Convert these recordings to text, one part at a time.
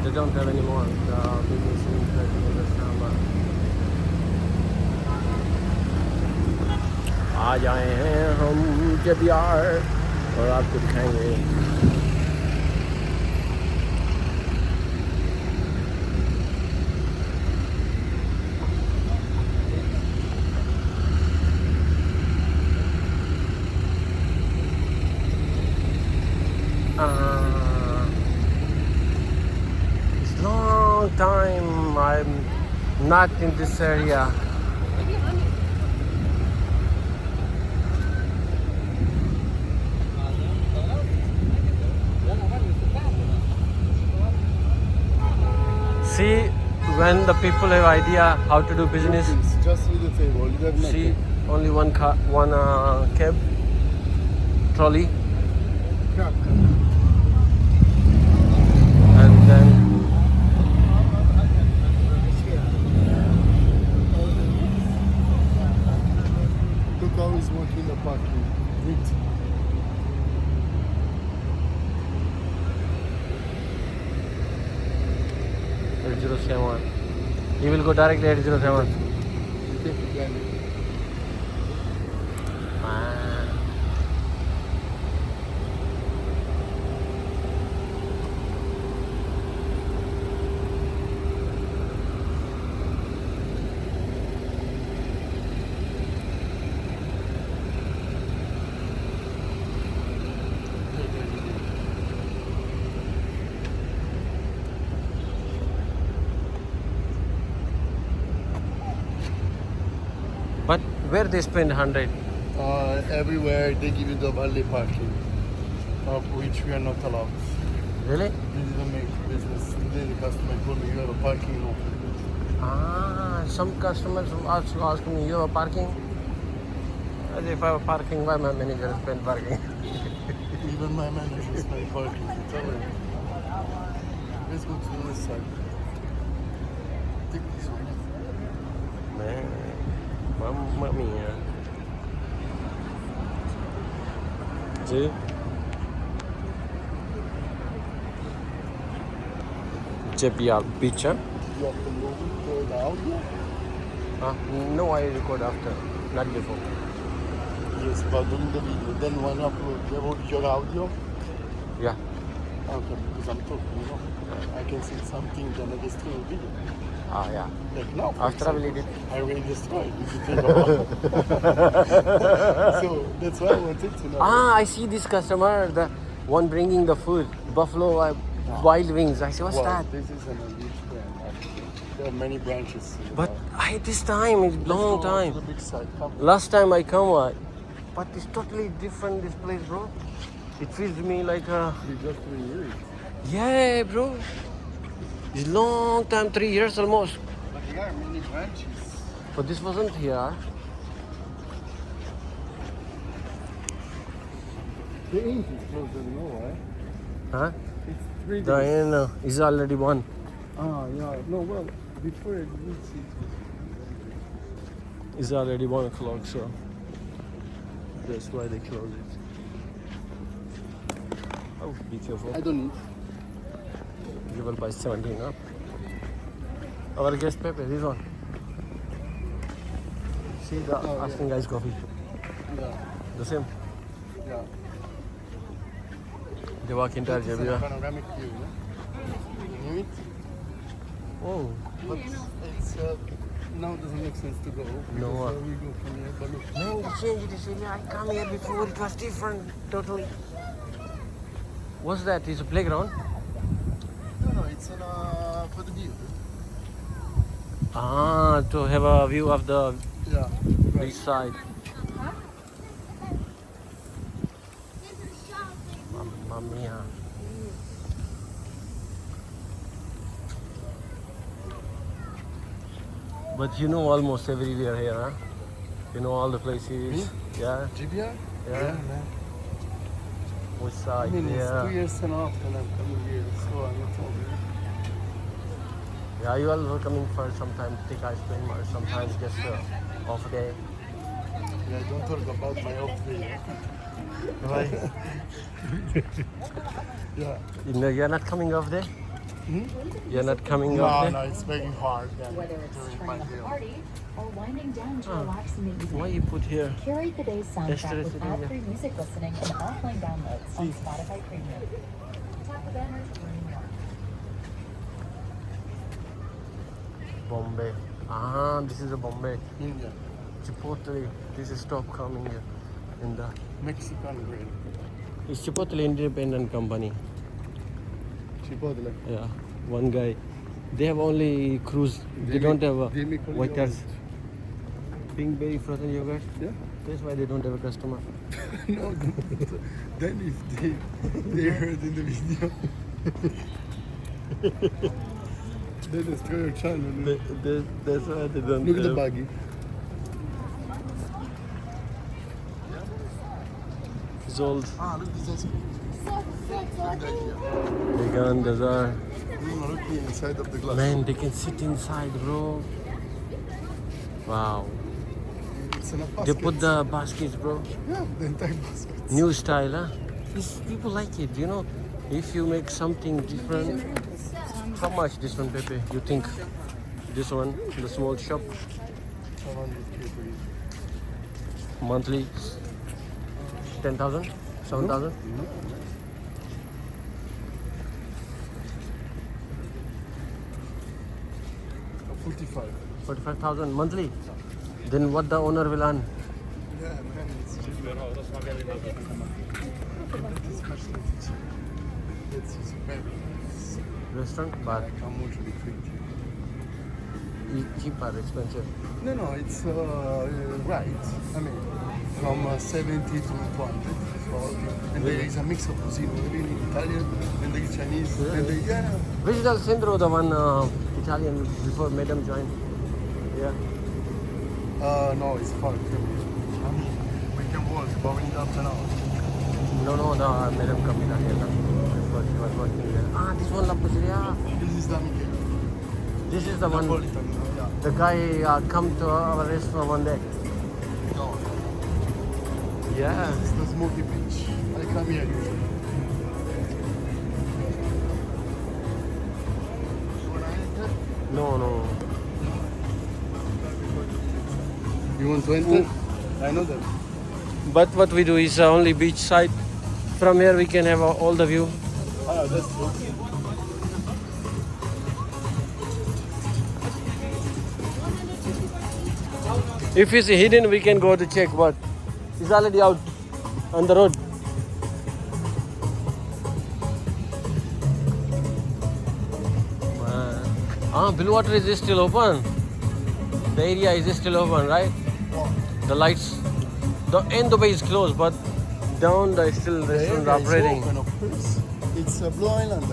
they don't have anymore the business in Istanbul. आ जाए हैं हम JBR और आपको दिखाएंगे. It's long time I'm not in this area. See, when the people have idea how to do business. Just with the table. You have See, nothing. only one car, one cab, trolley, and then Look how he's working the parking. Neat. .807. You will go directly 807. But where they spend 100? Everywhere they give you the valet parking, which we are not allowed. Really? They didn't make business. Today the customer told me you have a parking offer. Some customers also ask me, you have a parking? As if I have a parking, why my manager spend parking? Even my manager spent parking. Tell her. Let's go to the west side. Take this one. Man, mamma mia. See? JBR Beach, huh? You have to move the audio? No, I record after, not before. Yes, but doing the video. Then when upload, you have your audio? Yeah. Okay, because I'm talking, you know. I can say something, then I destroy the video. Yeah. Like now, for After I will example, edit. I already destroyed if you think about it. So that's why I wanted to know. I see this customer, the one bringing the food, buffalo wild wings. I say, what's Well, that? this is an elite brand, actually. There are many branches. But this time, it's long Let's go time. to the big side. Come. Last time I come, but it's totally different, this place, bro. It feels to me like We just renewed it. yeah, bro. It's long time, 3 years almost. But there are many branches. But this wasn't here. The ink is closer now, eh? Huh? It's 3 days. Diana is already one. Yeah. No, well, before it reaches it. It's already 1 o'clock, so that's why they close it. Oh, be careful. I don't need. You will buy 17 up. Our guest Pepe, this one. See the asking guys coffee. Yeah. The same. Yeah. They walk into our It's a JBR. panoramic view, no? You knew it? Oh, But it's now it doesn't make sense to go. No, Because, we go from here, but look. man, they changed this area. I come here before, it was different, totally. What's that? It's a playground? No, it's for the view. To have a view of the Yeah. beach side. Mamma mia. But you know almost everywhere here, huh? You know all the places. Me? Yeah. JBR? Yeah. man. Which I side? mean, it's 2 Yeah. years and a half that I'm coming here, so I'm not over here. Yeah, you also coming for sometimes take ice cream or sometimes just off day. Yeah, don't talk about my off day. Why? Yeah. You're not coming off day? You're not coming No, out no, there? it's very hard. Yeah, Whether it's during turning my up the deal. party or winding down to relax in the evening. Why you put here? Curate the day's soundtrack Yesterday with sitting ad-free music listening and offline downloads on Spotify Premium. Tap the banner to learn more. Bombay. Ah, this is a Bombay. India, Chipotle. This is stop coming here in the. Mexican grill. It's Chipotle independent company. Chipotle. Yeah, one guy. They have only cruise. They don't have a They make only waiters. yogurt. Pinkberry frozen yogurt. Yeah. That's why they don't have a customer. No, then if they heard in the video, they destroy your channel. That's why they don't. Look at the have. baggy. It's old. Ah, look, this is good idea. Vegan, desert. Look inside of the glass. Man, they can sit inside, bro. Wow. It's in a They basket. put the baskets, bro. Yeah, the entire basket. New style, huh? People like it, you know. If you make something different, how much this one, Pepe? You think this one, the small shop, 700K per year. monthly, 10,000, 7,000? No. 45. 45,000 monthly. Then what the owner will earn? Yeah, man, it's cheap. It's very nice. Restaurant, but Like how much we treat you. cheap or expensive? No, it's right. I mean, from 70 to 200. So, and there is a mix of cuisine. Maybe Italian, and there is Chinese, and there, yeah. Which is El Centro, the one Italian before Madam joined? Yeah. No, it's far from here. I mean, we can walk about in half an hour. No, Madam Camila here. Before she was working there. Ah, this one La Pizzeria. This is the Michele. This is the one. Napolitan, yeah. The guy come to our restaurant one day. No, Yeah. this is the Smoky Beach. I come here usually. You wanna enter? No. You want to enter? I know that. But what we do is only beach side. From here we can have all the view. Ah, that's true. If it's hidden, we can go to check. But it's already out on the road. Blue water is still open. The area is still open, right? The lights. The end of it is closed, but down the still restaurant operating. Open, of course. It's a Blue Island.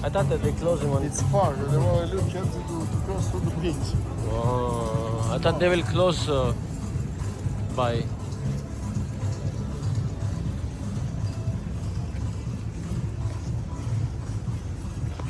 I thought that they closed in one. It's far. They want to look, you have to cross through the beach. Oh, I thought they will close by